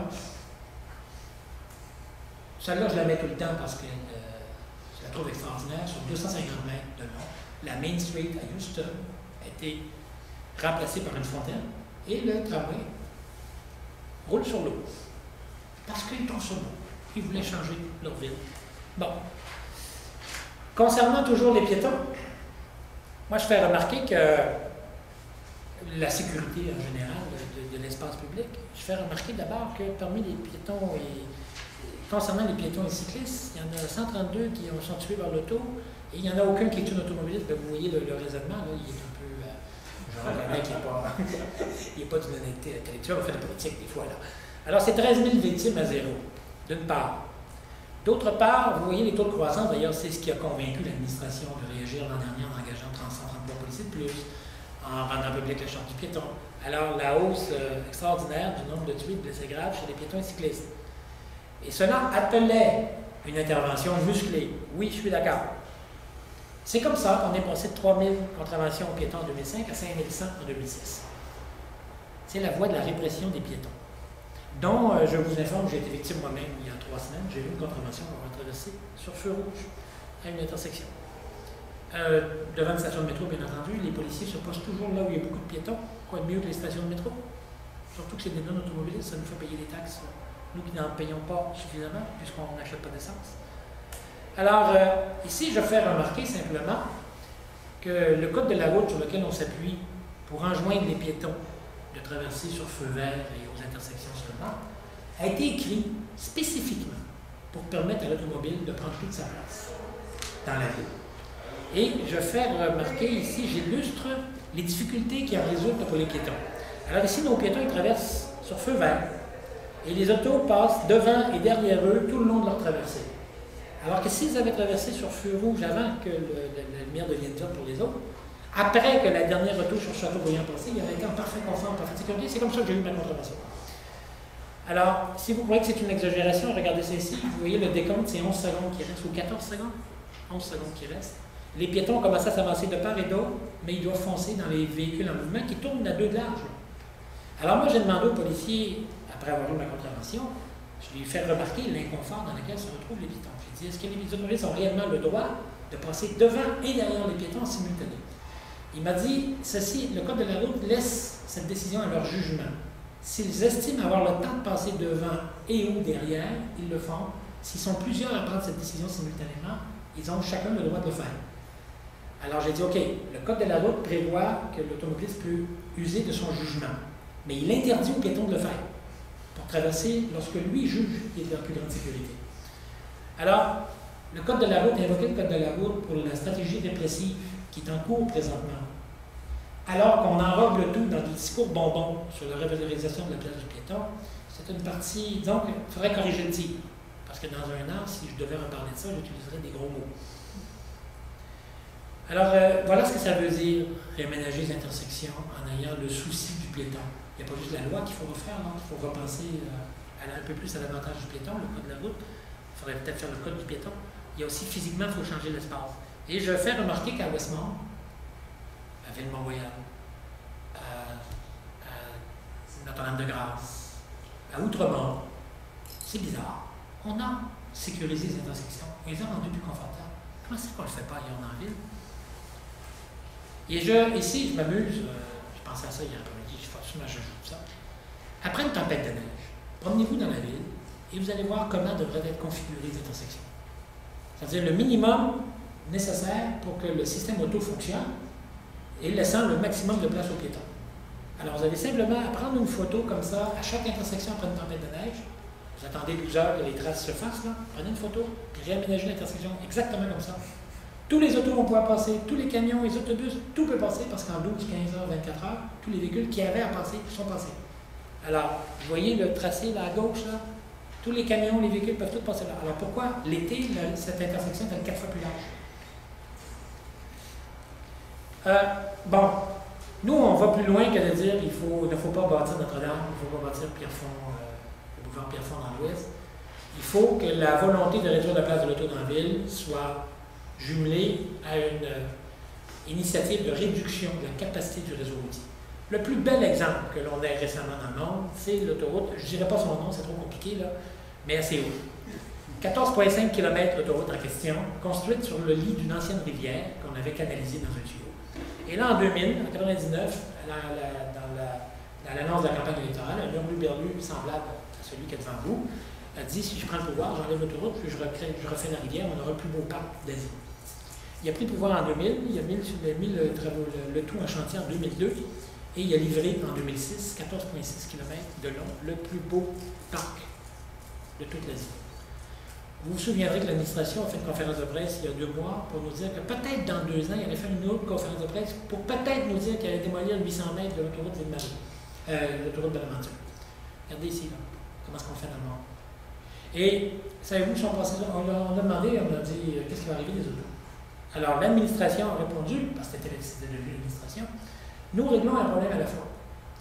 Celle-là, je la mets tout le temps parce que je la trouve extraordinaire. Sur 250 mètres de long, la Main Street à Houston a été remplacée par une fontaine et le tramway roule sur l'eau. Parce qu'ils trouvent ça beau. Ils voulaient changer leur ville. Bon. Concernant toujours les piétons, moi je fais remarquer que la sécurité en général de l'espace public, je fais remarquer d'abord que parmi les piétons et concernant les piétons et cyclistes, il y en a 132 qui sont tués par l'auto et il n'y en a aucun qui est une automobiliste. Ben, vous voyez le raisonnement, là, il est un peu. Je reconnais qu'il n'est pas d'une honnêteté intellectuelle, on fait de la politique des fois. Là. Alors c'est 13 000 victimes à zéro, d'une part. D'autre part, vous voyez les taux de croissance, d'ailleurs, c'est ce qui a convaincu l'administration de réagir l'an dernier en engageant 333 policiers de plus, en rendant public la charte du piéton. Alors, la hausse extraordinaire du nombre de tués et de blessés graves chez les piétons et cyclistes. Et cela appelait une intervention musclée. Oui, je suis d'accord. C'est comme ça qu'on est passé de 3 000 contraventions aux piétons en 2005 à 5 100 en 2006. C'est la voie de la répression des piétons, dont je vous informe, j'ai été victime moi-même il y a 3 semaines. J'ai eu une contravention pour avoir traversé sur feu rouge à une intersection. Devant une station de métro, bien entendu, les policiers se posent toujours là où il y a beaucoup de piétons. Quoi de mieux que les stations de métro? Surtout que c'est des non-automobilistes, ça nous fait payer des taxes. Nous qui n'en payons pas suffisamment, puisqu'on n'achète pas d'essence. Alors, ici, je fais remarquer simplement que le code de la route sur lequel on s'appuie pour enjoindre les piétons de traverser sur feu vert et aux intersections seulement, a été écrit spécifiquement pour permettre à l'automobile de prendre toute sa place dans la ville. Et je fais remarquer ici, j'illustre les difficultés qui en résultent pour les piétons. Alors ici, nos piétons, ils traversent sur feu vert et les autos passent devant et derrière eux tout le long de leur traversée. Alors que s'ils avaient traversé sur feu rouge avant que la lumière devienne verte pour les autres, après que la dernière auto sur Châteaubriand passée, il aurait été en parfait confort, en parfaite sécurité. C'est comme ça que j'ai eu ma contravention. Alors, si vous croyez que c'est une exagération, regardez ça ici. Vous voyez le décompte, c'est 11 secondes qui restent, ou 14 secondes. 11 secondes qui restent. Les piétons commencent à s'avancer de part et d'autre, mais ils doivent foncer dans les véhicules en mouvement qui tournent à 2 de large. Alors moi, j'ai demandé aux policiers, après avoir eu ma contravention, je lui ai fait remarquer l'inconfort dans lequel se retrouvent les piétons. J'ai dit, est-ce que les automobilistes ont réellement le droit de passer devant et derrière les piétons en simultané? Il m'a dit, ceci, le code de la route laisse cette décision à leur jugement. S'ils estiment avoir le temps de passer devant et ou derrière, ils le font. S'ils sont plusieurs à prendre cette décision simultanément, ils ont chacun le droit de le faire. Alors j'ai dit, OK, le code de la route prévoit que l'automobiliste peut user de son jugement, mais il interdit aux piétons de le faire pour traverser lorsque lui juge qu'il est en plus grande sécurité. Alors, Le code de la route, invoquer le code de la route pour la stratégie répressive qui est en cours présentement, alors qu'on enrobe le tout dans des discours bonbons sur la revalorisation de la place du piéton, c'est une partie. Donc, il faudrait corriger le tir. Parce que dans un an, si je devais reparler de ça, j'utiliserais des gros mots. Alors, voilà ce que ça veut dire, réaménager les intersections en ayant le souci du piéton. Il n'y a pas juste la loi qu'il faut refaire, non? Il faut repenser un peu plus à l'avantage du piéton, le code de la route. Il faudrait peut-être faire le code du piéton. Il y a aussi physiquement, il faut changer l'espace. Et je fais remarquer qu'à Westmount, à Ville-Mont-Royal, à Notre-Dame-de-Grâce, à Outremont, c'est bizarre. On a sécurisé les intersections, on les a rendues plus confortables. Comment c'est qu'on ne le fait pas ailleurs dans la ville? Et ici, je m'amuse, je pensais à ça hier après-midi, je fais absolument, je joue ça. Après une tempête de neige, promenez-vous dans la ville et vous allez voir comment devraient être configurées les intersections. C'est-à-dire le minimum nécessaire pour que le système auto fonctionne et laissant le maximum de place aux piétons. Alors, vous avez simplement à prendre une photo comme ça, à chaque intersection après une tempête de neige. Vous attendez 12 heures que les traces se fassent, là. Prenez une photo, puis réaménagez l'intersection exactement comme ça. Tous les autos vont pouvoir passer, tous les camions, les autobus, tout peut passer parce qu'en 12, 15 heures, 24 heures, tous les véhicules qui avaient à passer sont passés. Alors, vous voyez le tracé là à gauche, là? Tous les camions, les véhicules peuvent tous passer là. Alors, pourquoi l'été, cette intersection est 4 fois plus large? Bon, nous, on va plus loin que de dire qu'il ne faut pas bâtir Notre-Dame, il ne faut pas bâtir Pierrefonds, le boulevard Pierrefonds dans l'Ouest. Il faut que la volonté de réduire la place de l'auto dans la ville soit jumelée à une initiative de réduction de la capacité du réseau routier. Le plus bel exemple que l'on ait récemment dans le monde, c'est l'autoroute, je ne dirais pas son nom, c'est trop compliqué, là, mais assez haut. 14,5 km d'autoroute en question, construite sur le lit d'une ancienne rivière qu'on avait canalisée dans un tuyau. Et là, en 2000, en 1999, dans l'annonce de la campagne électorale, un hurluberlu semblable à celui qui est devant vous a dit, si je prends le pouvoir, j'enlève l'autoroute, puis je refais la rivière, on aura le plus beau parc d'Asie. Il a pris le pouvoir en 2000, il a mis le tout en chantier en 2002, et il a livré en 2006, 14,6 km de long, le plus beau parc de toute l'Asie. Vous vous souviendrez que l'administration a fait une conférence de presse il y a 2 mois pour nous dire que peut-être dans 2 ans, il allait faire une autre conférence de presse pour peut-être nous dire qu'il allait démolir 800 mètres de l'autoroute Ville-Marie, l'autoroute de Bonaventure. Regardez ici, là, comment est-ce qu'on fait dans le monde. Et, savez-vous, on a demandé, on a dit, qu'est-ce qui va arriver des autos? Alors, l'administration a répondu, parce que c'était devenu l'administration, nous réglons un problème à la fois.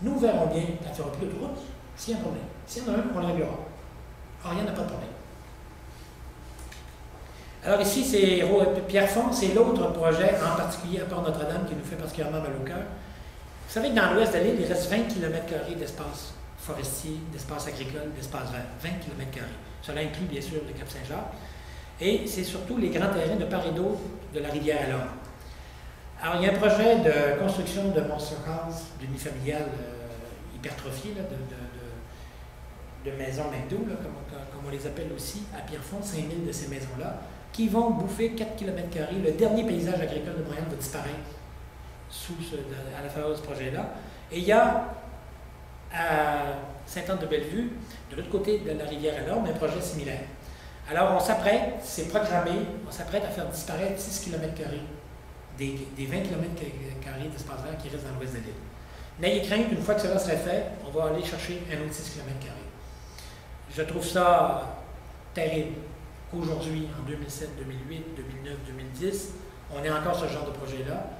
Nous verrons bien, quand il n'y aura plus d'autoroute, s'il y a un problème. S'il y en a un, on le réglera. Or, il n'y en a pas de problème. Alors ici, c'est Pierrefonds, c'est l'autre projet, en particulier à Port-Notre-Dame, qui nous fait particulièrement mal au cœur. Vous savez que dans l'ouest de l'île, il reste 20 km² d'espace forestier, d'espace agricole, d'espace vert. 20 km². Cela inclut bien sûr le Cap-Saint-Jacques. Et c'est surtout les grands terrains de part et d'autre de la rivière à l'Orme. Alors, il y a un projet de construction de monster house, d'unifamiliales hypertrophiées, là, de maisons McDo, là, comme on les appelle aussi, à Pierrefonds, 5000 de ces maisons-là, qui vont bouffer 4 km². Le dernier paysage agricole de Montréal va disparaître à la faveur de ce projet-là. Et il y a à Sainte-Anne-de-Bellevue, de l'autre côté de la rivière à l'Orme, un projet similaire. Alors, on s'apprête, c'est programmé, on s'apprête à faire disparaître 6 km² des 20 km² d'espace vert qui restent dans l'ouest de l'île. N'ayez crainte, une fois que cela serait fait, on va aller chercher un autre 6 km². Je trouve ça terrible qu'aujourd'hui, en 2007, 2008, 2009, 2010, on ait encore ce genre de projet-là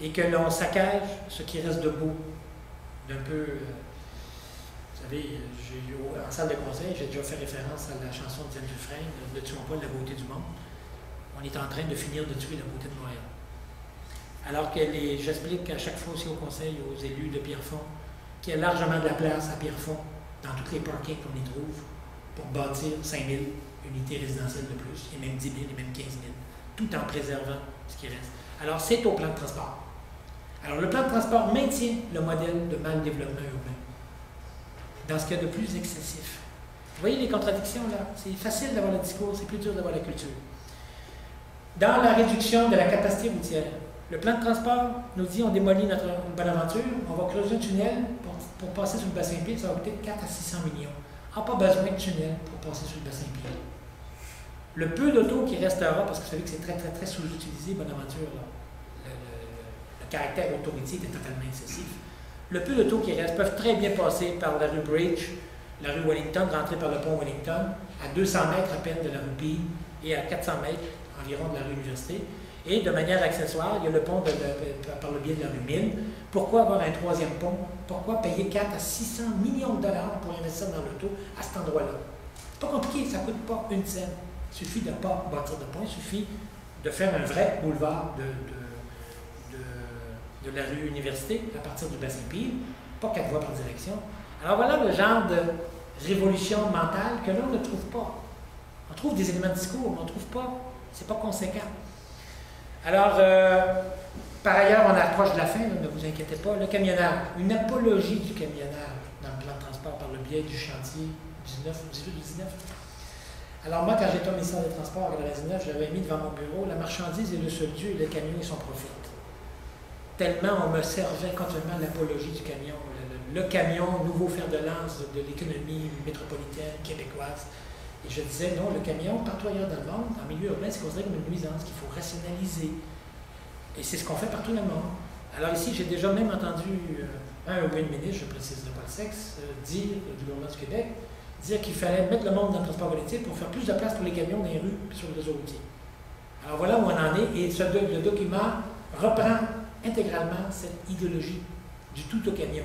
et que l'on saccage ce qui reste debout d'un peu. Vous savez, en salle de conseil, j'ai déjà fait référence à la chanson de Diane Dufresne, Ne tuons pas la beauté du monde. On est en train de finir de tuer la beauté de Montréal. Alors que j'explique à chaque fois aussi au conseil, aux élus de Pierrefonds, qu'il y a largement de la place à Pierrefonds, dans tous les parkings qu'on y trouve, pour bâtir 5000 unités résidentielles de plus, et même 10 000, et même 15 000, tout en préservant ce qui reste. Alors, c'est au plan de transport. Alors, le plan de transport maintient le modèle de mal développement urbain, dans ce qu'il y a de plus excessif. Vous voyez les contradictions, là? C'est facile d'avoir le discours, c'est plus dur d'avoir la culture. Dans la réduction de la capacité routière, le plan de transport nous dit on démolit notre Bonaventure, on va creuser un tunnel pour passer sur le bassin Peel, ça va coûter 4 à 600 millions. On n'a pas besoin de tunnel pour passer sur le bassin Peel. Le peu d'auto qui restera, parce que vous savez que c'est très, très, très sous-utilisé, Bonaventure, là. Le caractère autoroutier était totalement excessif. Le peu d'autos qui restent peuvent très bien passer par la rue Bridge, la rue Wellington, rentrer par le pont Wellington, à 200 mètres à peine de la rue Bean et à 400 mètres environ de la rue Université. Et de manière accessoire, il y a le pont par le biais de la rue Mille. Pourquoi avoir un troisième pont? Pourquoi payer 4 à 600 millions de dollars pour investir dans l'auto à cet endroit-là? Pas compliqué, ça ne coûte pas une scène. Il suffit de ne pas bâtir de pont, il suffit de faire un vrai boulevard de la rue Université à partir du bassin Peel, pas 4 voies par direction. Alors voilà le genre de révolution mentale que là, on ne trouve pas. On trouve des éléments de discours, mais on ne trouve pas, c'est pas conséquent. Alors, par ailleurs, on approche de la fin, là, ne vous inquiétez pas. Le camionnage, une apologie du camionnage dans le plan de transport par le biais du chantier 18-19. Alors moi, quand j'étais au ministère des Transports à 19, j'avais mis devant mon bureau la marchandise et le seul Dieu, et le camion et son profit. Tellement on me servait continuellement l'apologie du camion. Le camion, nouveau fer de lance de l'économie métropolitaine québécoise. Et je disais, non, le camion, partout ailleurs dans le monde, en milieu urbain, c'est considéré comme une nuisance qu'il faut rationaliser. Et c'est ce qu'on fait partout dans le monde. Alors ici, j'ai déjà même entendu un ou une ministre, je ne préciserai pas le sexe, dire, du gouvernement du Québec, dire qu'il fallait mettre le monde dans le transport collectif pour faire plus de place pour les camions dans les rues et sur le réseau routier. Alors voilà où on en est, et le document reprend intégralement cette idéologie du tout au camion.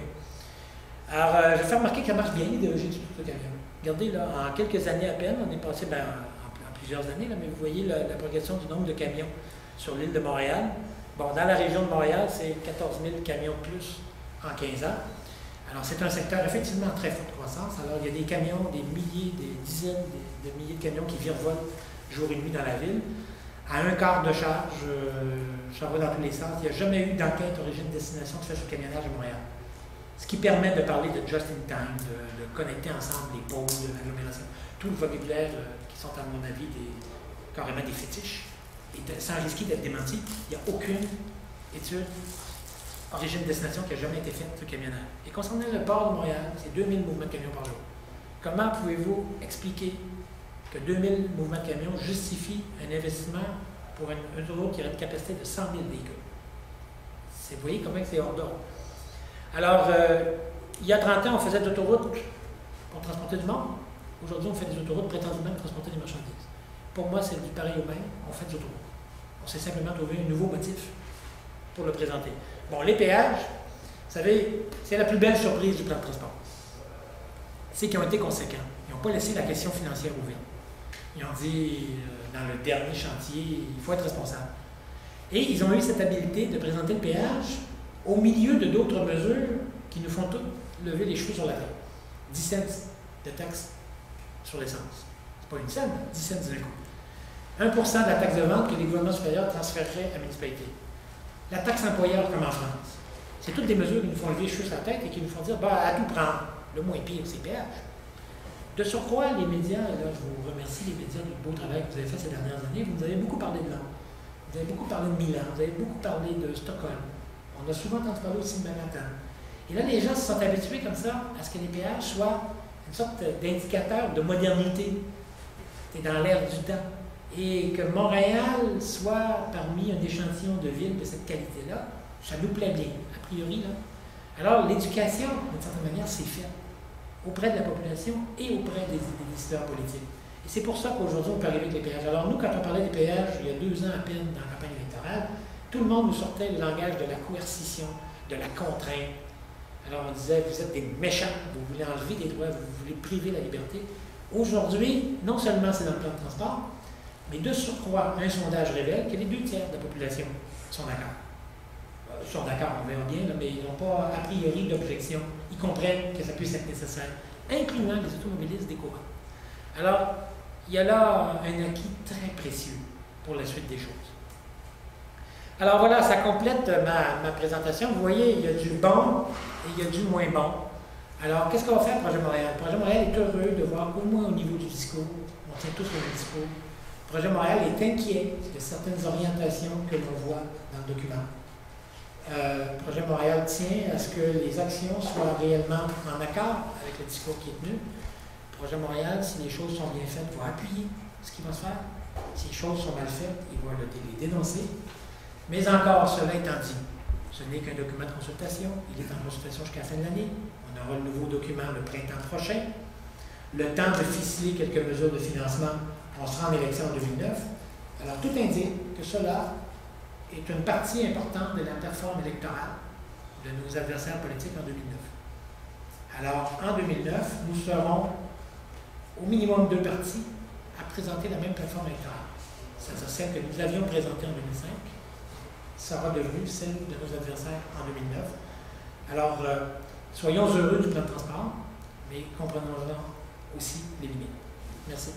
Alors, je vais faire remarquer qu'elle marche bien, l'idéologie du tout au camion. Regardez, là, en quelques années à peine, on est passé, en plusieurs années, là, mais vous voyez la progression du nombre de camions sur l'île de Montréal. Bon, dans la région de Montréal, c'est 14 000 camions de plus en 15 ans. Alors, c'est un secteur effectivement en très forte croissance. Alors, il y a des camions, des milliers, des dizaines de milliers de camions qui virevoltent jour et nuit dans la ville. À un quart de charge, ça va dans tous les sens. Il n'y a jamais eu d'enquête origine-destination de fait sur le camionnage à Montréal. Ce qui permet de parler de just-in-time, de connecter ensemble les pôles, de l'agglomération, tout le vocabulaire qui sont, à mon avis, carrément des fétiches. Et sans risquer d'être démenti, il n'y a aucune étude origine-destination qui n'a jamais été faite sur le camionnage. Et concernant le port de Montréal, c'est 2000 mouvements de camions par jour. Comment pouvez-vous expliquer que 2000 mouvements de camions justifient un investissement pour une autoroute qui aurait une capacité de 100 000 véhicules? Vous voyez comment c'est hors d'ordre. Alors, il y a 30 ans, on faisait de l'autoroute pour transporter du monde. Aujourd'hui, on fait des autoroutes prétendument pour transporter des marchandises. Pour moi, c'est du pareil au même. On fait des autoroutes. On s'est simplement trouvé un nouveau motif pour le présenter. Bon, les péages, vous savez, c'est la plus belle surprise du plan de transport. C'est qu'ils ont été conséquents. Ils n'ont pas laissé la question financière ouverte. Ils ont dit, dans le dernier chantier, il faut être responsable. Et ils ont eu cette habileté de présenter le péage au milieu de d'autres mesures qui nous font toutes lever les cheveux sur la tête. 10 cents de taxes sur l'essence. C'est pas une scène, 10 cents d'un coup. 1% de la taxe de vente que les gouvernements supérieurs transféreraient à la municipalité. La taxe employeur comme en France. C'est toutes des mesures qui nous font lever les cheveux sur la tête et qui nous font dire, à tout prendre. Le moins pire, c'est péage. De surcroît, les médias, et là je vous remercie les médias du beau travail que vous avez fait ces dernières années, vous nous avez beaucoup parlé de Londres, vous avez beaucoup parlé de Milan, vous avez beaucoup parlé de Stockholm. On a souvent entendu parler aussi de Manhattan. Et là, les gens se sont habitués comme ça à ce que les péages soient une sorte d'indicateur de modernité. C'est dans l'air du temps. Et que Montréal soit parmi un échantillon de villes de cette qualité-là, ça nous plaît bien, a priori. Là. Alors, l'éducation, d'une certaine manière, c'est fait auprès de la population et auprès des décideurs politiques. Et c'est pour ça qu'aujourd'hui, on peut arriver avec les péages. Alors nous, quand on parlait des péages, il y a 2 ans à peine dans la campagne électorale, tout le monde nous sortait le langage de la coercition, de la contrainte. Alors on disait, vous êtes des méchants, vous voulez enlever des droits, vous voulez priver la liberté. Aujourd'hui, non seulement c'est dans le plan de transport, mais de surcroît, un sondage révèle que les 2 tiers de la population sont d'accord. Ils sont d'accord, on verra bien, là, mais ils n'ont pas a priori d'objection. Ils comprennent que ça puisse être nécessaire, incluant les automobilistes des courants. Alors, il y a là un acquis très précieux pour la suite des choses. Alors voilà, ça complète ma présentation. Vous voyez, il y a du bon et il y a du moins bon. Alors, qu'est-ce qu'on va faire, Projet Montréal? Projet Montréal est heureux de voir, au moins au niveau du discours, on tient tous au même discours, Projet Montréal est inquiet de certaines orientations que l'on voit dans le document. Projet Montréal tient à ce que les actions soient réellement en accord avec le discours qui est tenu. Projet Montréal, si les choses sont bien faites, va appuyer ce qui va se faire. Si les choses sont mal faites, il va les dénoncer. Mais encore, cela étant dit, ce n'est qu'un document de consultation. Il est en consultation jusqu'à la fin de l'année. On aura le nouveau document le printemps prochain. Le temps de ficeler quelques mesures de financement, on sera en élection en 2009. Alors, tout indique que cela est une partie importante de la plateforme électorale de nos adversaires politiques en 2009. Alors, en 2009, nous serons au minimum 2 partis à présenter la même plateforme électorale. C'est-à-dire celle que nous avions présentée en 2005 sera devenue celle de nos adversaires en 2009. Alors, soyons heureux du plan de transparence, mais comprenons-en aussi les limites. Merci.